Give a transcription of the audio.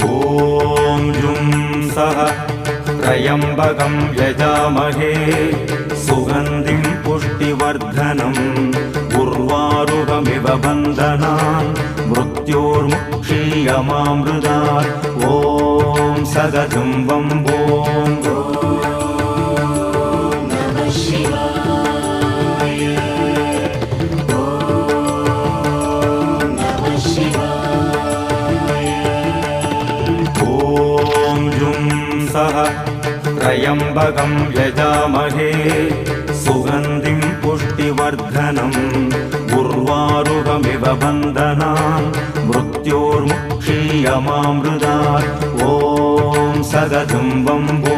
ॐ जुं सः त्र्यम्बकं यजामहे सुगन्धिं पुष्टिवर्धनम् उर्वारुकमिव बन्धनान् मृत्योर्मुक्षीयमामृतात् ॐ सदतं वम्बो त्र्यम्बकं यजामहे सुगन्धिं पुष्टिवर्धनम् उर्वारुकमिव बन्धनान् मृत्योर्मुक्षीयमामृतात् ॐ सदतं वम्बो